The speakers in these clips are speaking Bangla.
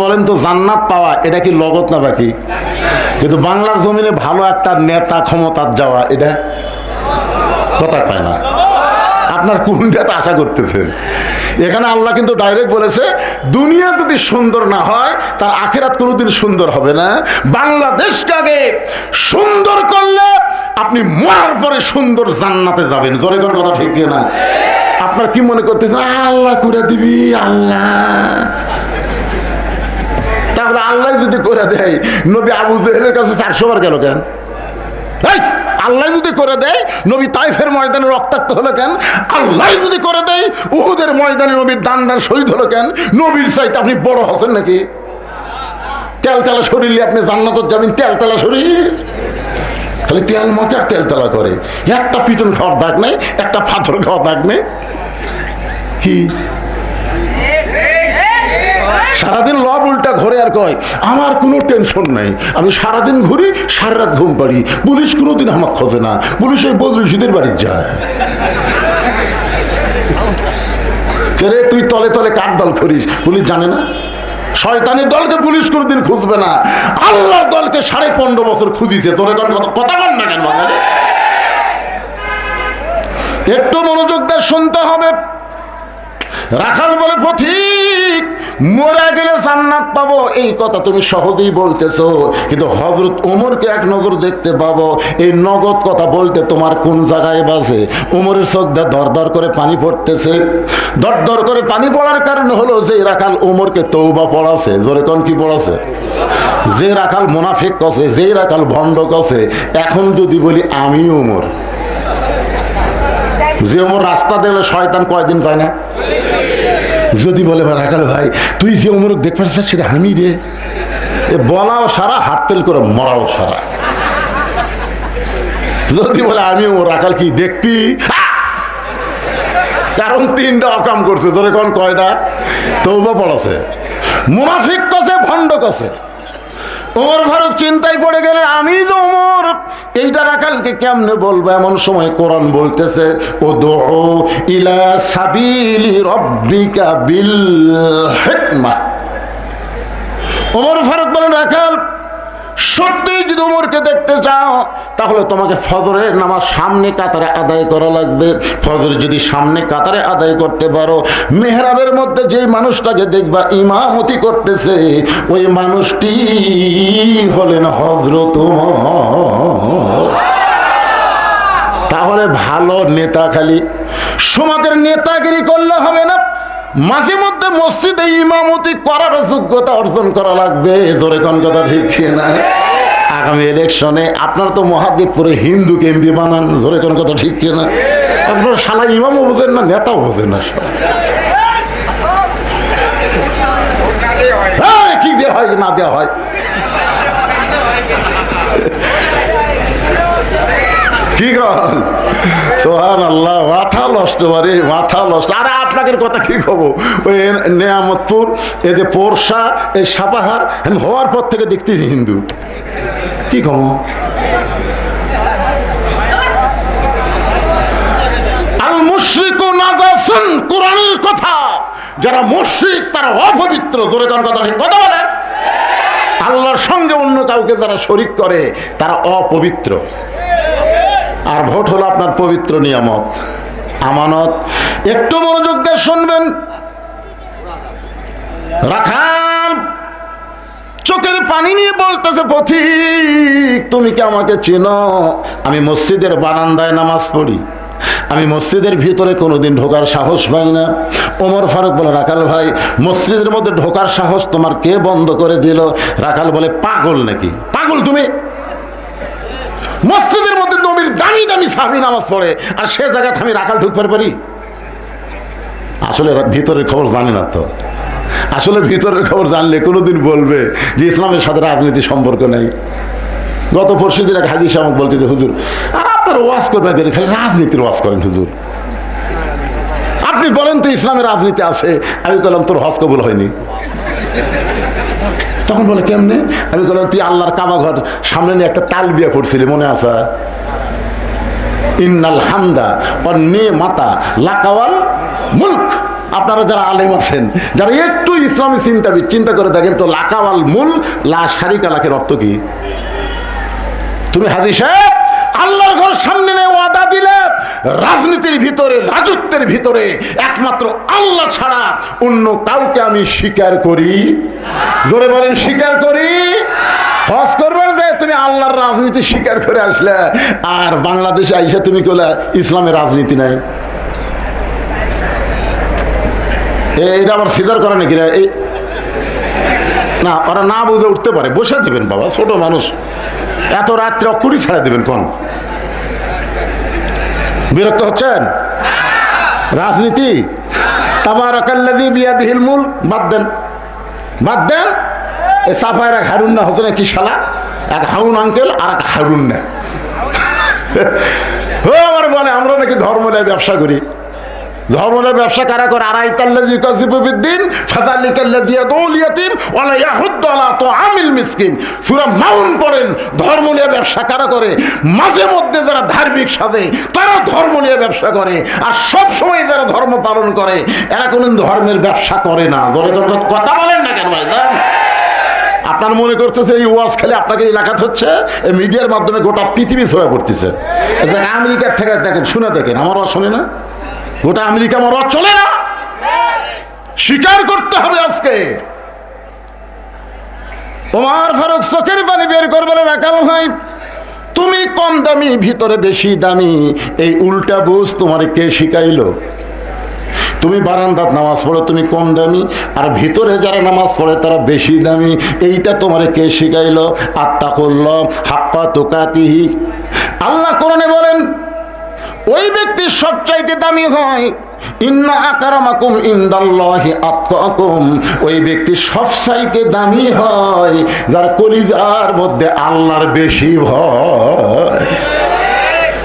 বলেন তো জান্নাত পাওয়া এটা কি লগত না বাকি? কিন্তু বাংলার জমিনে ভালো একটা নেতা ক্ষমতার যাওয়া এটা কথা পায় না। আপনার কোনটাতে আশা করতেছেন? এখানে আল্লাহ কিন্তু ডাইরেক্ট বলেছে দুনিয়া যদি সুন্দর না হয় তার আখিরাত কোনোদিন সুন্দর হবে না। বাংলাদেশকে আগে সুন্দর করলে আপনি মরার পরে সুন্দর জান্নাতে যাবেন। জোরে কোন কথা ঠিক না? আপনার কি মনে করতেছেন আল্লাহ করে দিবি? আল্লাহ তাহলে আল্লাহ যদি করে দেয়, নবী আবু জেহেলের কাছে 400 বার গেল কেন? আল্লাহ যদি করে দেয়, নবী তাইফের ময়দানে রক্তাক্ত হলো কেন? আল্লাহ যদি করে দেয়, উহুদের ময়দানে নবীর দান শহীদ হলো কেন? নবীর চাইতে আপনি বড় হচ্ছেন নাকি? তেলতেলা শরীর নিয়ে আপনি জান্নাতে যাবেন? তেলতেলা শরীর খালি তেল মাকে আর তেলতেলা করে, একটা পিটন খাওয়ার দাগ নেই, একটা পাথর খাওয়ার দাগ নেই। কি সারাদিন লব উল্টা ঘরে আর কয় আমার কোনো টেনশন নাই, আমি সারাদিন ঘুরি, সারা রাত ঘুম পাড়ি, পুলিশ কোনোদিন আমার খোঁজে না, পুলিশ ওই বদরুশিদের বাড়ি যায়। রে তুই তলে তলে কার দল করিস? পুলিশ জানে না? শয়তানের দলকে পুলিশ কোনোদিন খুঁজবে না, আল্লাহর দলকে 15.5 বছর খুঁজিছে। তোর কথা বল না কেন? একটু মনোযোগ দিয়ে শুনতে হবে। রাখাল বলে পথিক মরে গেলে জান্নাত পাবো, এই কথা তুমি সহজেই বলতেছো, কিন্তু হযরত ওমরকে এক নজর দেখতে পাবো, এই নগদ কথা বলতে তোমার কোন জায়গায় বাজে? ওমরের চোখ দিয়ে দর দর করে পানি পড়তেছে। দর দর করে পানি পড়ার কারণ হলো যে রাখাল ওমরকে তওবা পড়াছে। জোরে কোন কি পড়াছে? যে রাখাল মুনাফিক কছে, যে রাখাল ভণ্ড কছে, এখন যদি বলি আমি ওমর, যে ওমর রাস্তা দেখলে শয়তান কয়দিন যায় না? যদি বলে রাখাল ভাই তুই যে ওমর দেখতে পাচ্ছিস সেটা আমি রে, বলাও সারা, হাত তেল করে মরাও সারা। যদি বলে আমি ওমর, রাখাল কি দেখবি? কারণ 3টা অকাম করছে। ধরে কোন কয়টা? তওবা পড়াছে, মুনাফিক কছে, ভণ্ড কছে। ওমর ফারুক চিন্তায় পড়ে গেলে আমি যে ওমর, এইটা রাখালকে কেমনে বলবো? এমন সময় কোরআন বলতেছে উদউ ইলা সাবিলি রাব্বিকা বিল হিকমা। ওমর ফারুক বলেন রাখাল সত্যি যদি ওমরকে দেখতে চাও তাহলে তোমাকে ফজরের নামাজ সামনে কাতারে আদায় করা লাগবে। ফজর যদি সামনে কাতারে আদায় করতে পারো, মেহরাবের মধ্যে যে মানুষটাকে দেখবা ইমামতি করতেছে, ওই মানুষটি হলেন হযরত ওমর। তাহলে ভালো নেতা খালি সমাজের নেতাগিরি করলে হবে না, মাঝে মধ্যে মসজিদে ইমামতি করার যোগ্যতা অর্জন করা লাগবে। জোরে কোন কথা ঠিক না? আগামী ইলেকশনে আপনার তো মহাদেবপুরে হিন্দুকে এমপি বানান। জোরে কোন কথা ঠিক না? আপনার শালা ইমামও বোঝেন না, নেতাও বোঝেন না। কি দেওয়া হয় না দেওয়া হয়? কি কর সুবহানাল্লাহ, মাথা নষ্ট করে, মাথা নষ্ট। আরে আপনাদের কথা কি কব, ওই নেয়ামতপুর, এই যে পোরশা, এই সাপাহার হওয়ার পর থেকে দেখতেছি হিন্দু। কি কব? আল মুশরিকু নাজাসুন, কোরআনের কথা। যারা মুশরিক তারা অপবিত্র। জোরে কোন কথা ঠিক কথা বলে? আল্লাহর সঙ্গে অন্য কাউকে যারা শরীক করে তারা অপবিত্র। আর ভোট হলো আপনার পবিত্র নিয়ামত, আমানত। একটু মনোযোগ দিয়ে শুনবেন। রাখাল চোখের পানি নিয়ে বলতেছে পথিক তুমি কি আমাকে চেনো? আমি মসজিদের বারান্দায় নামাজ পড়ি, আমি মসজিদের ভিতরে কোনোদিন ঢোকার সাহস পাই না। ওমর ফারুক বলে রাখাল ভাই মসজিদের মধ্যে ঢোকার সাহস তোমার কে বন্ধ করে দিল? রাখাল বলে পাগল নাকি? পাগল তুমি? মসজিদের মধ্যে নবীর দামি দামি সাহাবী নামাজ পড়ে, আর সে জায়গাতে আমি রাখাল ঢুকতে পারি? আসলে ভিতরের খবর জানি না তো। আসলে ভিতরের খবর জানলে কোনোদিন বলবে যে ইসলামের সাথে রাজনীতি সম্পর্ক নেই। গত পরশুদিন এক হাজি সাহেব বলতেছে হুজুর আর আপনার ওয়াজ করবেন খালি রাজনীতির ওয়াজ করেন হুজুর, আপনি বলেন তো ইসলামের রাজনীতি আছে? আমি বললাম তোর হজ কবুল হয়নি। তখন বলে কেমনে? আমি বললাম তুই আল্লাহর কাবা ঘর সামনে নিয়ে একটা তালবিয়া পড়ছিলি, মনে আছে? ইন্নাল হামদা ওয়ান নিমাতা লাকাওয়াল মুলক আপনারা যারা আলেম আছেন, যারা একটু ইসলামী চিন্তাবিদ, চিন্তা করে দেখেন তো লাকাওয়াল মূল লা শারিকা লাকের অর্থ কি? তুমি হাজী সাহেব আল্লাহর ঘর সামনে নিয়ে ওয়াদা দিলে রাজনীতির ভিতরে, রাজত্বের ভিতরে একমাত্র আল্লাহ ছাড়া অন্য কাউকে আমি স্বীকার করি। জোরে বলেন স্বীকার করি। হজ করবার যে তুমি আল্লাহর রাজনীতি স্বীকার করে আসলে, আর বাংলাদেশে আইসা তুমি কইলা ইসলামের রাজনীতি নাই। এটা আবার সিজার করে নাকি? না, ওরা না বুঝে উঠতে পারে, বসে দেবেন বাবা, ছোট মানুষ, এত রাত্রে অকুড়ি ছাড়া দেবেন কোন? বিরক্ত হচ্ছেন? রাজনীতি তাবারাকাল্লাযী বিয়াদিহিল মুলক বাদ দেন, বাদ দেন। এ সাফায়ের এক হারুন না হতো না, কি শালা, এক হারুন আঙ্কেল আর এক হারুন না। ও আমার বলে আমরা নাকি ধর্ম নিয়ে ব্যবসা করি। ধর্ম নিয়ে ব্যবসা কারা করে? আরাইতাল্লাযী ইউকাযযিবু বিদ্দীন ফাযালিকাল্লাযী ইয়াদউল ইয়াতীম ওয়া লা ইয়াহুদ্দু আলা তুআমিল মিসকিন। সূরা মাউন পড়েন। ধর্ম নিয়ে ব্যবসা কারা করে? মাঝে মধ্যে যারা ধার্মিক সাজে তারা ধর্ম নিয়ে ব্যবসা করে, আর সব সময় যারা ধর্ম পালন করে এরা কোনদিন ধর্মের ব্যবসা করে না। ধরে কথা বলেন না কেন ভাই? আপনার মনে করছে এই ওয়াজ খালি আপনাকে এলাকাত হচ্ছে, এই মিডিয়ার মাধ্যমে গোটা পৃথিবী ছড়া পড়তেছে। আমেরিকার থেকে দেখেন, শুনে দেখেন, আমার ওয়াজ শোনে না? গোটা আমেরিকা আমার ওয়াজ চলে না। স্বীকার করতে হবে আজকে। ওমর ফারুক চোখের পানি বের করবে, রাখাল ভাই তুমি কম দামি, ভিতরে বেশি দামি, এই উল্টা বুঝ তোমার কে শিখাইলো? তুমি বারান্দাত নামাজ পড়ো, তুমি কম দামি, আর ভিতরে যারা নামাজ পড়ে তারা বেশি দামি, এইটা তোমার কে শিখাইলো? আত্তাকুল্লাহ হাক্কা তুকাতিহি। আল্লাহ কোরআনে বলেন ওই ব্যক্তি সবচাইতে দামি হয়, ইন্না আকরামাকুম ইনদাল্লাহি আতকাকুম। ওই ব্যক্তি সবচাইতে দামি হয় যার কলিজার মধ্যে আল্লাহর বেশি ভয়।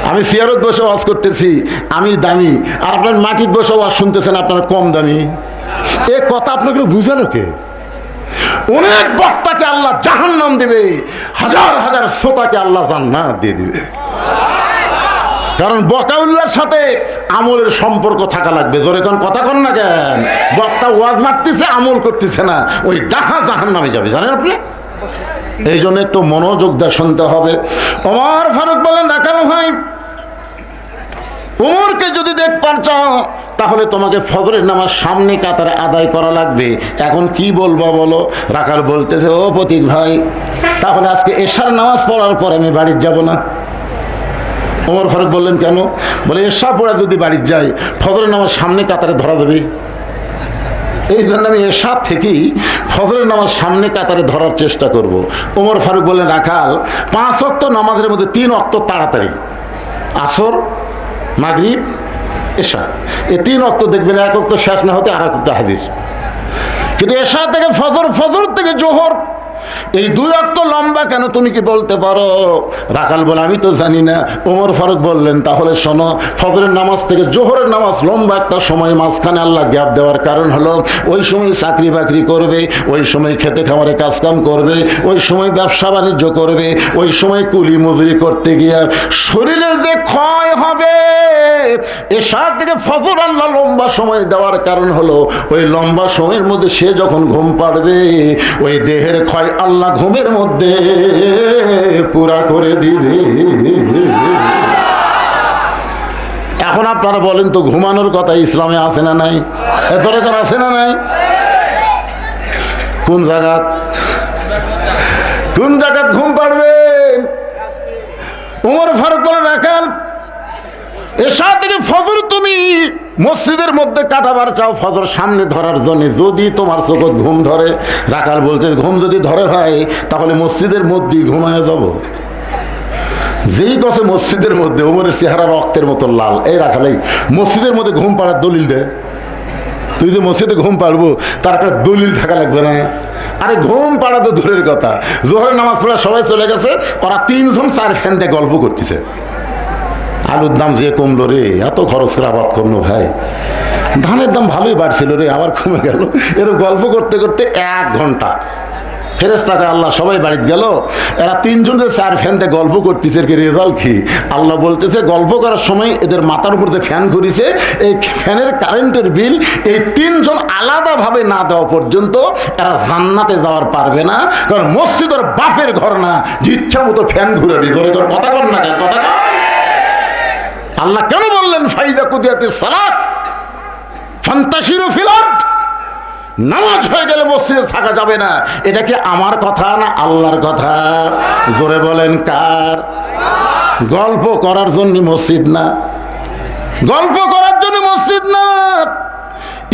আমি সিয়ারত বসে ওয়াজ করতেছি, আমি দামি, আর আপনার মাটির বসে ওয়াজ শুনতেছেন আপনারা কম দামি। এ কথা আপনাকে বুঝানো কে? অনেক বক্তাকে আল্লাহ জাহান্নাম দিবে, হাজার হাজার শ্রোতাকে আল্লাহ জান্নাত দিয়ে দিবে। কারণ বকাউল্লার সাথে আমলের সম্পর্ক থাকা লাগবে। জোরে কোন কথা কন না কেন? বক্তা ওয়াজ মারতেছে, আমল করতেছে না, ওই ডাহা জাহান্নামে যাবে, জানেন আপনি? এই জন্য একটু মনোযোগ দিয়ে শুনতে হবে। ওমর ফারুক বলেন, রাখাল ভাই ওমরকে যদি দেখবার চাও তাহলে তোমাকে ফজরের নামাজ সামনে কাতারে আদায় করা লাগবে। এখন কি বলবো বলো? রাখাল বলতেছে, ও প্রতীক ভাই তাহলে আজকে এশার নামাজ পড়ার পর আমি বাড়ির যাব না। ওমর ফারুক বললেন, কেন? বলে এশা পড়া যদি বাড়ির যাই ফজরের নামাজ সামনে কাতারে ধরা দেবে, এই জন্য আমি এশা থেকেই ফজরের নামাজ সামনে কাতারে ধরার চেষ্টা করব। ওমর ফারুক বললেন, রাখাল 5 ওয়াক্ত নামাজের মধ্যে 3 ওয়াক্ত তাড়াতাড়ি, আসর মাগরিব এশা, এই 3 ওয়াক্ত দেখবেন 1 ওয়াক্ত শেষ না হতে আর 1 ওয়াক্ত হাজির। কিন্তু এশা থেকে ফজর, ফজর থেকে জোহর, এই 2 ওয়াক্ত লম্বা কেন তুমি কি বলতে পারো? রাখাল বলে, আমি তো জানি না। ওমর ফারুক বললেন, তাহলে শোনো, ফজরের নামাজ থেকে জোহরের নামাজ লম্বা একটা সময়, মাঝখানে আল্লাহ গ্যাপ দেওয়ার কারণ হলো ওই সময় চাকরি বাকরি করবে, ওই সময় খেতে খামারে কাজকাম করবে, ওই সময় ব্যবসা বাণিজ্য করবে, ওই সময় কুলি মজুরি করতে গিয়া শরীরের যে ক্ষয় হবে, এশা থেকে ফজর আল্লাহ লম্বা সময় দেওয়ার কারণ হলো ওই লম্বা সময়ের মধ্যে সে যখন ঘুম পাড়বে ওই দেহের ক্ষয় আল্লাহ ঘুমের মধ্যে পুরা করে দিবে। এখন আপনারা বলেন তো, ঘুমানোর কথা ইসলামে আছে না নাই? এত রেখার আছে না নাই? কোন জায়গাত, কোন জায়গাত ঘুম পাড়বেন? ওমর ফারুক বলে, রাখাল এশা থেকে ফজর তুমি মসজিদের মধ্যে কাটাবার চাও ফজর সামনে ধরার জন্য, যদি তোমার চোখত ঘুম ধরে। রাখাল বলতে, ঘুম যদি ধরে ভাই তাহলে মসজিদের মধ্যেই ঘুমায় যাব। যেই কথা মসজিদের মধ্যে, ওমরের চেহারা রক্তের মতো লাল। এই রাখালেই মসজিদের মধ্যে ঘুম পাড়ার দলিল দেয়। তুই যে মসজিদে ঘুম পাড়বো তার একটা দলিল থাকা লাগবে না? আরে ঘুম পাড়া তো দূরের কথা, জোহরের নামাজ পড়া সবাই চলে গেছে, ওরা 3 জন 4 ফ্যান দিয়ে গল্প করতেছে, আলুর দাম যে কমলো রে, এত খরচ করে আবাদ করলো ভাই, ধানের দাম ভালোই বাড়ছিল রে, আবার কমে গেল। এরকম গল্প করতে করতে 1 ঘন্টা ফেরেশতাকে আল্লাহ সবাই বাড়িতে গেল, এরা তিনজন যে চার ফ্যানতে গল্প করতেছে, এর রেজাল্ট কি? আল্লাহ বলতেছে গল্প করার সময় এদের মাথার উপর যে ফ্যান ঘুরিছে, এই ফ্যানের কারেন্টের বিল এই তিনজন আলাদাভাবে না দেওয়া পর্যন্ত এরা জান্নাতে যাওয়ার পারবে না, কারণ মসজিদ ওর বাপের ঘর না যে ইচ্ছা মতো ফ্যান ঘুরাবি। কথা বল না, কথা বল। আল্লাহ কেন বললেন ফাইজা কুদিয়াতিস সালাত ফান্তাশিরু ফিল আরদ, নামাজ হয়ে গেলে মসজিদে থাকা যাবে না? এটা কি আমার কথা না আল্লাহর কথা? জোরে বলেন কার? গল্প করার জন্য মসজিদ না, গল্প করার জন্য মসজিদ না,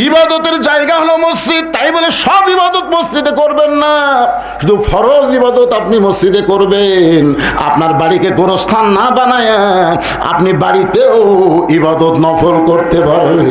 ইবাদতের জায়গা হলো মসজিদ। তাই বলে সব ইবাদত মসজিদে করবেন না, শুধু ফরজ ইবাদত আপনি মসজিদে করবেন। আপনার বাড়িকে গোরস্থান না বানায় আপনি বাড়িতেও ইবাদত নফল করতে পারবেন।